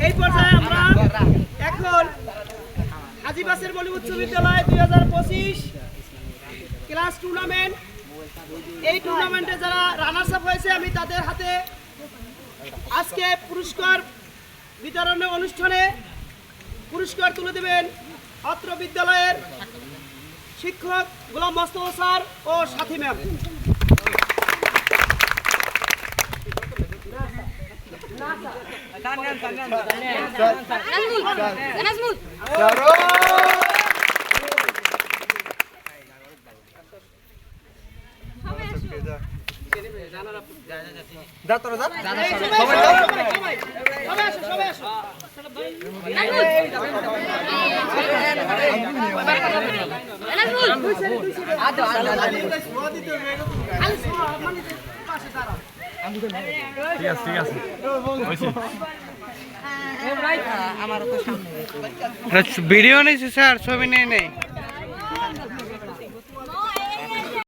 এই পর্যায়ে আমরা এখন হাজীবাসের বলি উচ্চ বিদ্যালয় 2025 ক্লাস টুর্নামেন্ট, এই টুর্নামেন্টে যারা রানার্স আপ হয়েছে আমি তাদের হাতে আজকে পুরস্কার বিতরণের অনুষ্ঠানে পুরস্কার তুলে দেবেন অত্র বিদ্যালয়ের শিক্ষক গোলাম মোস্তফা স্যার ও সাথী ম্যাম। ভিডিও নেই স্যার, ছবি নেই।